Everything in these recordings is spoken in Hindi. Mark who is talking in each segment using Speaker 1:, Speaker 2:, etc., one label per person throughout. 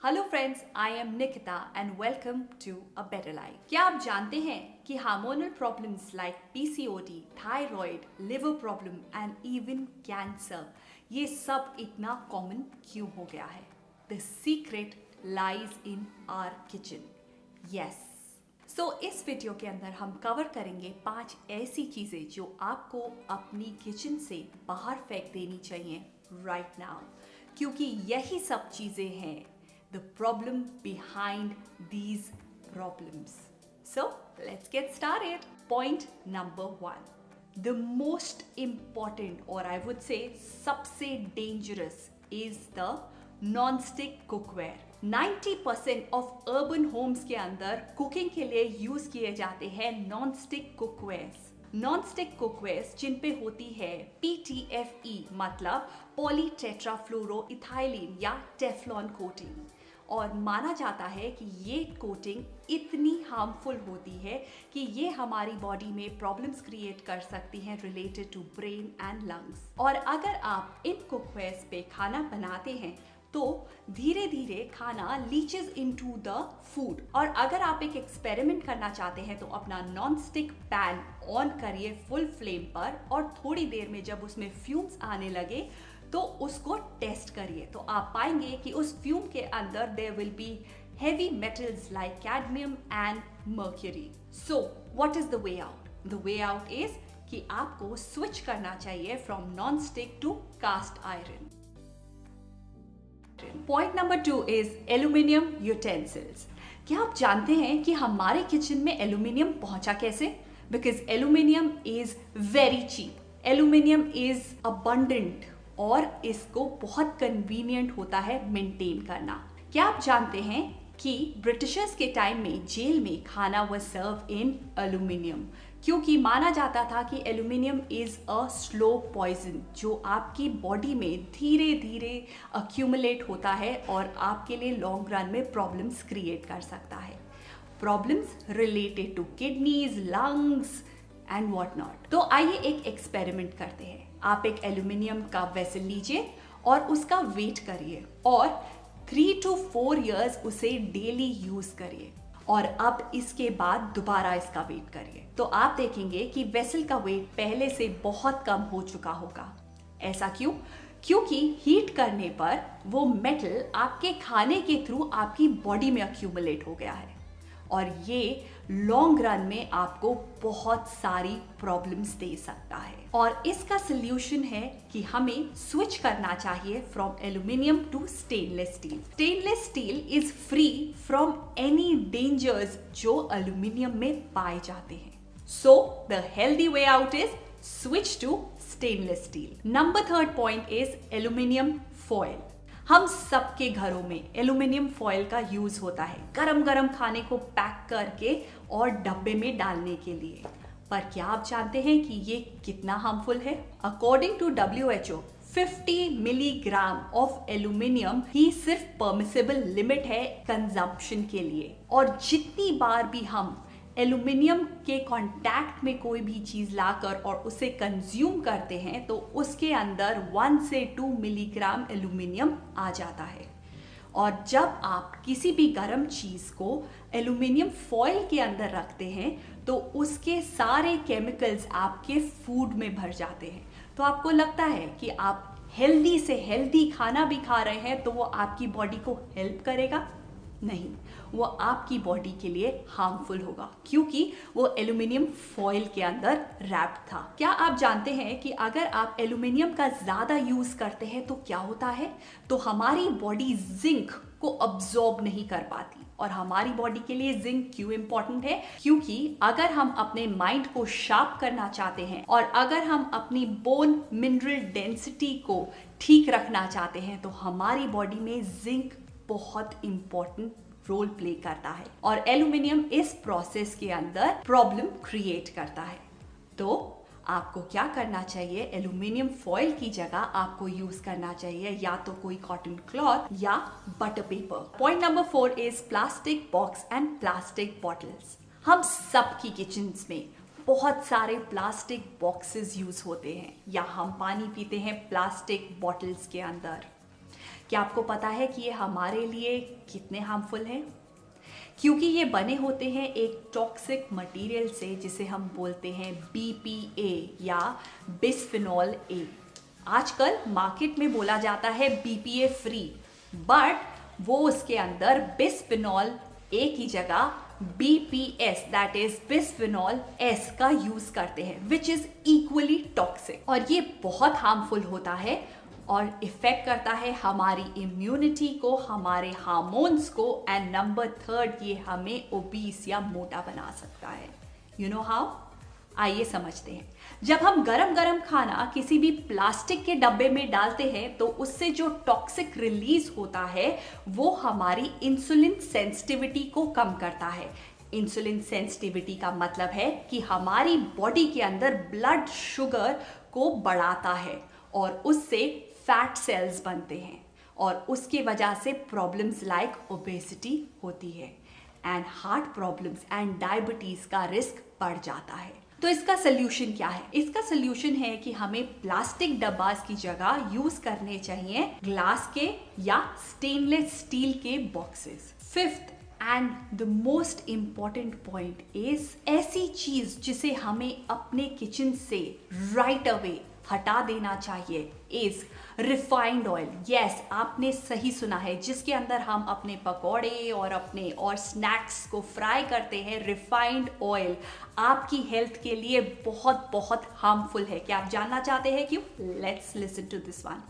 Speaker 1: Hello friends, I am Nikita and welcome to a better life. क्या आप जानते हैं कि hormonal problems like PCOD, thyroid, liver problem and even cancer, ये सब इतना कॉमन क्यों हो गया है? The secret lies in our kitchen. Yes, so इस वीडियो के अंदर हम कवर करेंगे 5 ऐसी चीजें जो आपको अपनी किचन से बाहर फेंक देनी चाहिए राइट नाउ, क्योंकि यही सब चीजें हैं the problem behind these problems. So let's get started. Point number 1. The most important, or I would say सबसे dangerous, is the non-stick cookware. 90% of urban homes के अंदर कुकिंग के लिए यूज किए जाते हैं नॉन-स्टिक कुकवेयर्स। नॉन-स्टिक कुकवेयर्स जिन पे होती है PTFE मतलब पॉलीटेट्राफ्लोरो इथाइलिन या टेफ्लॉन कोटिंग, और माना जाता है कि ये कोटिंग इतनी हार्मफुल होती है कि ये हमारी बॉडी में प्रॉब्लम्स क्रिएट कर सकती हैं related to brain and lungs. और अगर आप इन कुकवेयर्स पे खाना बनाते हैं तो धीरे धीरे खाना लीचेस इनटू द फूड। और अगर आप एक एक्सपेरिमेंट करना चाहते हैं तो अपना नॉन स्टिक पैन ऑन करिए फुल फ्लेम पर, और थोड़ी देर में जब उसमें फ्यूम्स आने लगे तो उसको टेस्ट करिए, तो आप पाएंगे कि उस फ्यूम के अंदर there will be heavy metals like cadmium and mercury. So what is the way out? The way out is कि आपको स्विच करना चाहिए from non stick to cast iron. Point number 2 is aluminium utensils. क्या आप जानते हैं कि हमारे किचन में एल्यूमिनियम पहुंचा कैसे? Because aluminium is very cheap, aluminium is abundant और इसको बहुत कन्वीनियंट होता है मेंटेन करना। क्या आप जानते हैं कि ब्रिटिशर्स के टाइम में जेल में खाना वाज सर्व इन एल्यूमिनियम, क्योंकि माना जाता था कि aluminium is a slow poison जो आपकी बॉडी में धीरे धीरे अक्यूमुलेट होता है और आपके लिए लॉन्ग रन में प्रॉब्लम्स क्रिएट कर सकता है। Problems related to kidneys, lungs and what not. तो आइए एक एक्सपेरिमेंट करते हैं। आप एक एल्यूमिनियम का वेसल लीजिए और उसका वेट करिए और 3 to 4 years उसे डेली यूज करिए, और अब इसके बाद दोबारा इसका वेट करिए तो आप देखेंगे कि वेसल का वेट पहले से बहुत कम हो चुका होगा। ऐसा क्यों? क्योंकि हीट करने पर वो मेटल आपके खाने के थ्रू आपकी बॉडी में अक्यूमुलेट हो गया है, और ये लॉन्ग रन में आपको बहुत सारी प्रॉब्लम्स दे सकता है। और इसका सल्यूशन है कि हमें स्विच करना चाहिए from aluminium to stainless steel. Stainless steel is free from any dangers जो एल्यूमिनियम में पाए जाते हैं। So the healthy way out is switch to stainless steel. Number 3 point is aluminium foil. हम सबके घरों में एल्यूमिनियम फॉयल का यूज होता है गरम गरम खाने को पैक करके और डब्बे में डालने के लिए। पर क्या आप जानते हैं कि ये कितना हार्मफुल है? According to WHO 50 milligram of aluminium ही सिर्फ परमिसिबल लिमिट है कंजम्पशन के लिए, और जितनी बार भी हम एल्यूमिनियम के कांटेक्ट में कोई भी चीज लाकर और उसे कंज्यूम करते हैं तो उसके अंदर 1 से 2 मिलीग्राम एल्यूमिनियम आ जाता है। और जब आप किसी भी गर्म चीज को एल्यूमिनियम फॉयल के अंदर रखते हैं तो उसके सारे केमिकल्स आपके फूड में भर जाते हैं। तो आपको लगता है कि आप हेल्दी से हेल्दी खाना भी खा रहे हैं तो वो आपकी बॉडी को हेल्प करेगा? नहीं, वो आपकी बॉडी के लिए हार्मफुल होगा, क्योंकि वो एल्यूमिनियम फॉयल के अंदर रैप्ड था। क्या आप जानते हैं कि अगर आप एल्यूमिनियम का ज्यादा यूज करते हैं तो क्या होता है? तो हमारी बॉडी जिंक को अब्सॉर्ब नहीं कर पाती। और हमारी बॉडी के लिए जिंक क्यों इंपॉर्टेंट है? क्योंकि अगर हम अपने माइंड को शार्प करना चाहते हैं और अगर हम अपनी बोन मिनरल डेंसिटी को ठीक रखना चाहते हैं तो हमारी बॉडी में जिंक बहुत इंपॉर्टेंट रोल प्ले करता है, और एल्यूमिनियम इस प्रोसेस के अंदर प्रॉब्लम क्रिएट करता है। तो आपको क्या करना चाहिए? एल्यूमिनियम फॉयल की जगह आपको यूज करना चाहिए या तो कोई कॉटन क्लॉथ या butter paper. Point number 4 is plastic box and plastic bottles. हम सबकी किचन्स में बहुत सारे प्लास्टिक बॉक्सेस यूज होते हैं, या हम पानी पीते हैं प्लास्टिक बॉटल्स के अंदर। क्या आपको पता है कि ये हमारे लिए कितने हार्मफुल हैं? क्योंकि ये बने होते हैं एक टॉक्सिक मटेरियल से जिसे हम बोलते हैं BPA या बिस्फेनॉल ए। आजकल मार्केट में बोला जाता है BPA फ्री, बट वो उसके अंदर बिस्फेनॉल ए की जगह BPS that is bisphenol S का यूज करते हैं, विच इज इक्वली टॉक्सिक। और ये बहुत हार्मफुल होता है और इफेक्ट करता है हमारी इम्यूनिटी को, हमारे हार्मोन्स को, एंड नंबर 3 ये हमें ओबीस या मोटा बना सकता है। You know how? आइए समझते हैं। जब हम गरम गरम खाना किसी भी प्लास्टिक के डब्बे में डालते हैं तो उससे जो टॉक्सिक रिलीज होता है वो हमारी इंसुलिन सेंसिटिविटी को कम करता है। इंसुलिन सेंसिटिविटी का मतलब है कि हमारी बॉडी के अंदर ब्लड शुगर को बढ़ाता है और उससे फैट सेल्स बनते हैं और उसकी वजह से प्रॉब्लम्स लाइक ओबेसिटी होती है and heart problems and diabetes का रिस्क बढ़ जाता है। तो इसका सोल्यूशन क्या है? इसका सोल्यूशन है कि हमें प्लास्टिक डब्बास की जगह यूज करने चाहिए ग्लास के या स्टेनलेस स्टील के boxes. Fifth and the most important point is ऐसी चीज जिसे हमें अपने किचन से राइट अवे हटा देना चाहिए इज रिफाइंड ऑयल। यस, आपने सही सुना है, जिसके अंदर हम अपने पकौड़े और स्नैक्स को फ्राई करते हैं। रिफाइंड ऑयल आपकी हेल्थ के लिए बहुत बहुत हार्मफुल है। क्या आप जानना चाहते हैं क्यों? Let's listen to this one.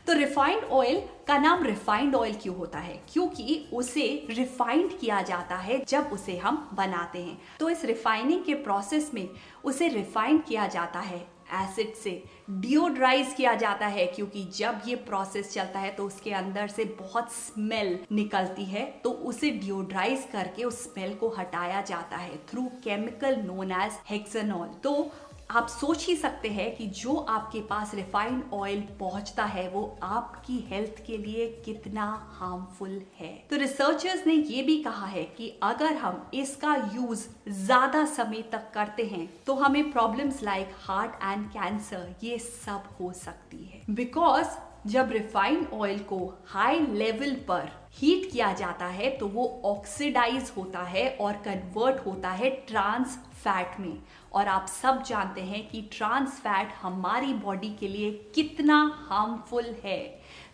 Speaker 1: तो रिफाइंड ऑयल का नाम रिफाइंड ऑयल क्यों होता है? क्योंकि उसे रिफाइंड किया जाता है जब उसे हम बनाते हैं। तो इस रिफाइनिंग के प्रोसेस में उसे रिफाइंड किया जाता है, एसिड से डिओड्राइज किया जाता है, क्योंकि जब ये प्रोसेस चलता है तो उसके अंदर से बहुत स्मेल निकलती है, तो उसे डिओड्राइज करके उस स्मेल को हटाया जाता है through chemical known as hexanol. तो आप सोच ही सकते हैं कि जो आपके पास रिफाइंड ऑयल पहुंचता है वो आपकी हेल्थ के लिए कितना हार्मफुल है। तो रिसर्चर्स ने ये भी कहा है कि अगर हम इसका यूज ज्यादा समय तक करते हैं तो हमें problems like heart and cancer ये सब हो सकती है। बिकॉज जब रिफाइंड ऑयल को हाई लेवल पर हीट किया जाता है तो वो ऑक्सीडाइज होता है और कन्वर्ट होता है ट्रांस फैट में। और आप सब जानते हैं कि ट्रांस फैट हमारी बॉडी के लिए कितना हार्मफुल है।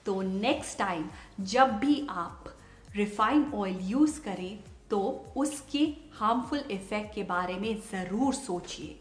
Speaker 1: तो नेक्स्ट टाइम जब भी आप रिफाइंड ऑयल यूज करें तो उसके हार्मफुल इफेक्ट के बारे में जरूर सोचिए।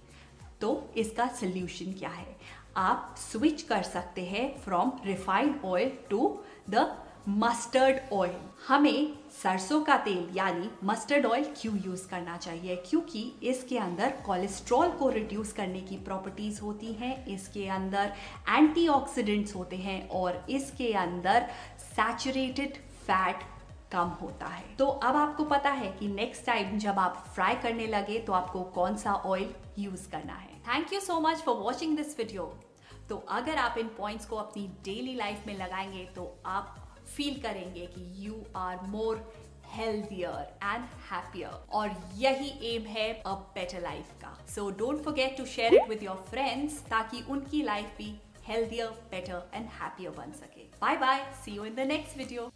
Speaker 1: तो इसका सोल्यूशन क्या है? आप स्विच कर सकते हैं from refined oil to the mustard oil. हमें सरसों का तेल यानी मस्टर्ड ऑयल क्यों यूज करना चाहिए? क्योंकि इसके अंदर कोलेस्ट्रॉल को रिड्यूस करने की प्रॉपर्टीज होती हैं, इसके अंदर एंटीऑक्सीडेंट्स होते हैं और इसके अंदर सैचुरेटेड फैट कम होता है। तो अब आपको पता है कि नेक्स्ट टाइम जब आप फ्राई करने लगे तो आपको कौन सा ऑयल यूज करना है। Thank you so much for watching this video. तो अगर आप इन पॉइंट्स को अपनी डेली लाइफ में लगाएंगे तो आप फील करेंगे कि you are more healthier and happier, और यही एम है अ बेटर लाइफ का। So don't forget to share it with your friends ताकि उनकी लाइफ भी हेल्थियर, बेटर एंड हैप्पियर बन सके। Bye bye, see you in the next video.